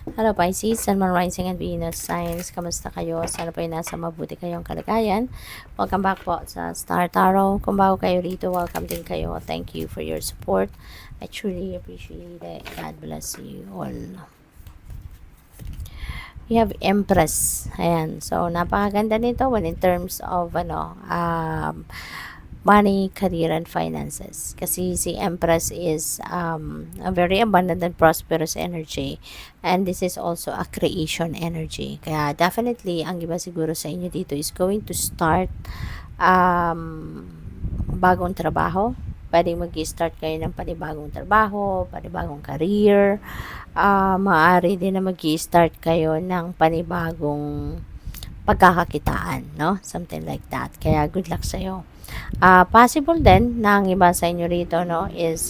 Hello Pisces, Sun, Moon, Rising and Venus Signs. Kamusta kayo? Sana po ay nasa mabuti kayong kalagayan. Welcome back po sa Star Tarot. Kung bago kayo rito, welcome din kayo. Thank you for your support. I truly appreciate it. God bless you all. We have Empress. Ayan. So, napakaganda nito when in terms of money, career, and finances. Kasi si Empress is a very abundant and prosperous energy. And this is also a creation energy. Kaya definitely, ang iba siguro sa inyo dito is going to start bagong trabaho. Pwedeng mag-start kayo ng panibagong trabaho, panibagong career. Maaari din na mag-start kayo ng panibagong pagkakakitaan, no? Something like that. Kaya good luck sa'yo. Possible din na ang iba sa inyo rito, no, is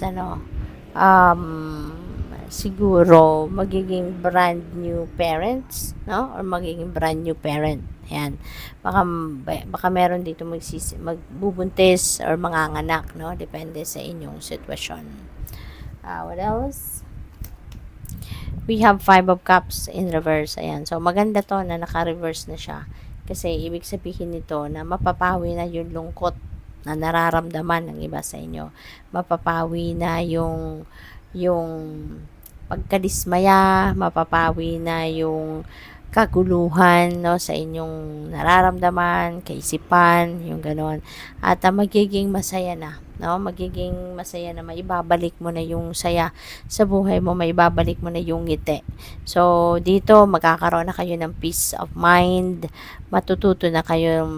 siguro magiging brand new parents, no? Or magiging brand new parent. Ayan. Baka meron dito magbubuntis or manganganak, no? Depende sa inyong sitwasyon. What else? We have 5 of Cups in reverse. Ayan. So, maganda to na naka-reverse na siya. Kasi, ibig sabihin nito na mapapawi na yung lungkot na nararamdaman ng iba sa inyo. Mapapawi na yung pagkadismaya, mapapawi na yung kaguluhan, no, sa inyong nararamdaman, kaisipan, yung ganon. At magiging masaya na, no? Magiging masaya na, maibabalik mo na yung saya sa buhay mo, maibabalik mo na yung ngiti. So, dito magkakaroon na kayo ng peace of mind, matututo na kayong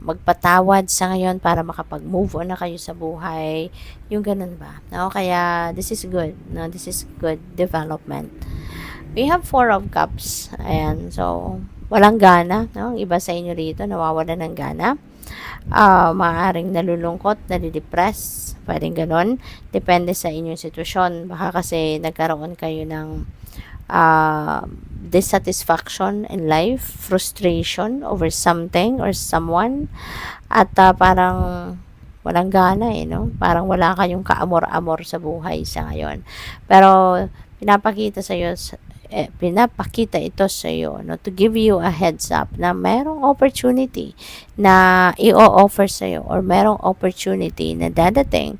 magpatawad sa ngayon para makapag-move on na kayo sa buhay. Yung ganun ba? No? Kaya, this is good. No? This is good development. We have 4 of Cups. Ayan. So, walang gana. No? Ang iba sa inyo rito, nawawala ng gana. Maaaring nalulungkot, nalidepress. Pwedeng ganon. Depende sa inyong sitwasyon. Baka kasi nagkaroon kayo ng dissatisfaction in life, frustration over something or someone. At parang walang gana no? Parang wala kayong kaamor-amor sa buhay sa ngayon. Pero, pinapakita ito sa iyo, no, to give you a heads up na merong opportunity na i-offer sa iyo or merong opportunity na dadating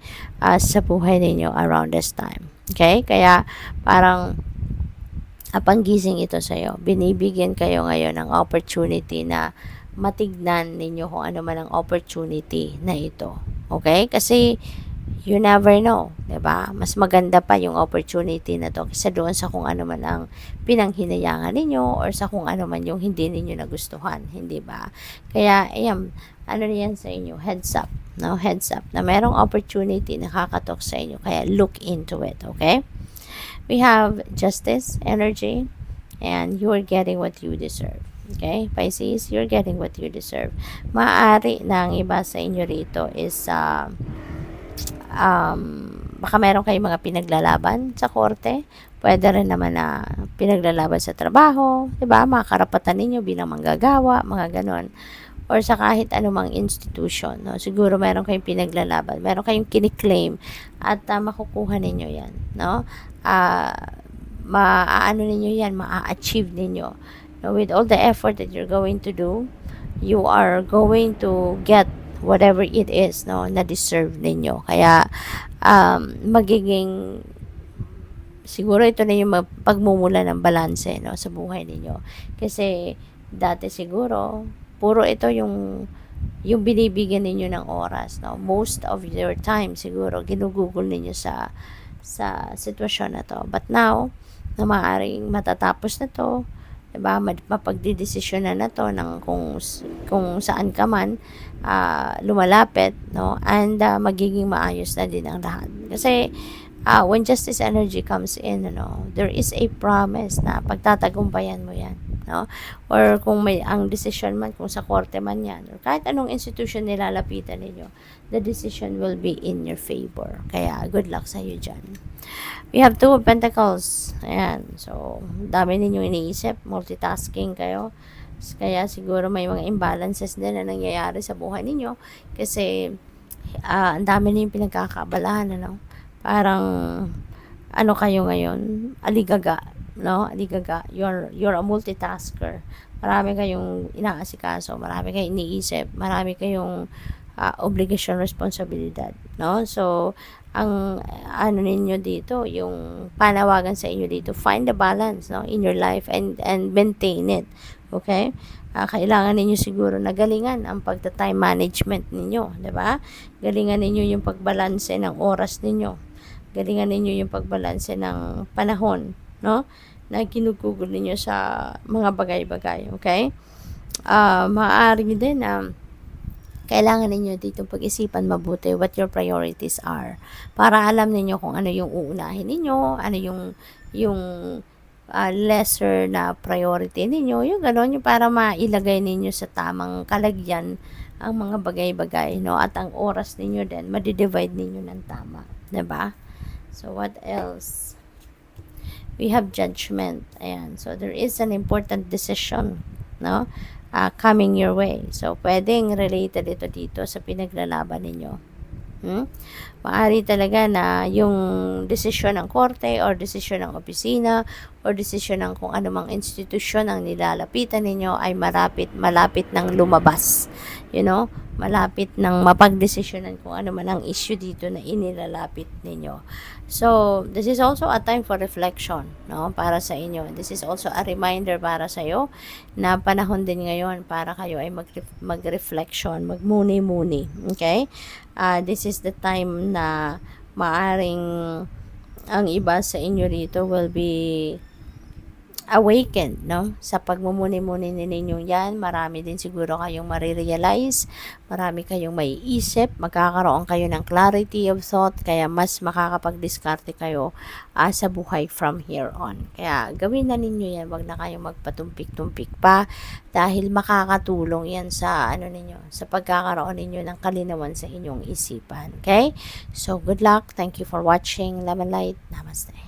sa buhay ninyo around this time. Okay? Kaya parang panggising ito sa iyo. Binibigyan kayo ngayon ng opportunity na matignan ninyo kung ano man ang opportunity na ito. Okay? Kasi you never know, 'di ba? Mas maganda pa yung opportunity na to kaysa doon sa kung ano man ang pinanghinayangan ninyo or sa kung ano man yung hindi ninyo nagustuhan, hindi ba? Kaya ayan, ano yan sa inyo, heads up, no? Heads up na merong opportunity na kakatok sa inyo. Kaya look into it, okay? We have justice energy and you're getting what you deserve. Okay, Pisces, you're getting what you deserve. Maaari na ang iba sa inyo rito is baka meron kayong mga pinaglalaban sa korte. Pwede rin naman na pinaglalaban sa trabaho, 'di ba? Mga karapatan ninyo bilang manggagawa, mga ganon. Or sa kahit anumang institution, no? Siguro meron kayong pinaglalaban, meron kayong kiniklaim at makukuha ninyo 'yan, no? Maaano ninyo 'yan, maa-achieve ninyo. No? With all the effort that you're going to do, you are going to get whatever it is, no, na deserve ninyo. Kaya magiging siguro ito na yung pagmumula ng balanse, no, sa buhay ninyo. Kasi dati siguro puro ito yung binibigyan ninyo ng oras, no. Most of your time siguro ginugugol ninyo sa sitwasyon na to. But now na maaaring matatapos na to, diba, mapagdidesisyon na to ng kung saan ka man lumalapit, no, and magiging maayos na din ang lahat. Kasi when justice energy comes in, there is a promise na pagtatagumpayan mo yan, no? Or kung may ang decision man, kung sa korte man yan, or kahit anong institution nilalapitan ninyo, the decision will be in your favor. Kaya good luck sa iyo dyan. We have 2 of Pentacles. Ayan. So, dami ninyong iniisip. Multitasking kayo. Kaya siguro may mga imbalances din na nangyayari sa buhay ninyo. Kasi, ang dami ninyong pinagkakaabalahan, Parang, ano kayo ngayon? Aligaga. no? Aligaga, you're a multitasker. Marami kayong inaasikaso, marami kayong iniisip, marami kayong obligasyon, responsibilidad, no? So, ang ano ninyo dito, yung panawagan sa inyo dito, find the balance, no, in your life and maintain it. Okay? Kailangan ninyo siguro na galingan ang pagta-time management ninyo, 'di ba? Galingan ninyo yung pagbalanse ng oras ninyo. Galingan ninyo yung pagbalanse ng panahon, no? Na ginugugol ninyo sa mga bagay-bagay, okay? Maaari din na kailangan ninyo ditong pag-isipan mabuti what your priorities are. Para alam ninyo kung ano yung uunahin ninyo, ano yung lesser na priority ninyo, yung gano'n, yung para mailagay ninyo sa tamang kalagyan ang mga bagay-bagay, no? At ang oras ninyo din, madidivide ninyo ng tama, 'di ba? So, what else? We have judgment. Ayan. So, there is an important decision, no? Coming your way. So, pwedeng related ito dito sa pinaglalaban ninyo. Maaari talaga na yung desisyon ng korte or desisyon ng opisina or desisyon ng kung anumang institusyon ang nilalapitan ninyo ay malapit ng lumabas. You know, malapit ng mapagdesisyonan kung ano man ang issue dito na inilalapit ninyo. So, this is also a time for reflection, no, para sa inyo. This is also a reminder para sa iyo na panahon din ngayon para kayo ay mag-reflection, magmuni-muni. Okay? This is the time na maaring ang iba sa inyo rito will be awakened, no? Sa pagmumuni-muni ninyo yan, marami din siguro kayong marirealize, marami kayong maiisip, magkakaroon kayo ng clarity of thought, kaya mas makakapag-diskarte kayo sa buhay from here on. Kaya gawin na ninyo yan, wag na kayong magpatumpik-tumpik pa dahil makakatulong yan sa ninyo, sa pagkakaroon ninyo ng kalinawan sa inyong isipan. Okay? So, good luck. Thank you for watching. Lemon Light. Namaste.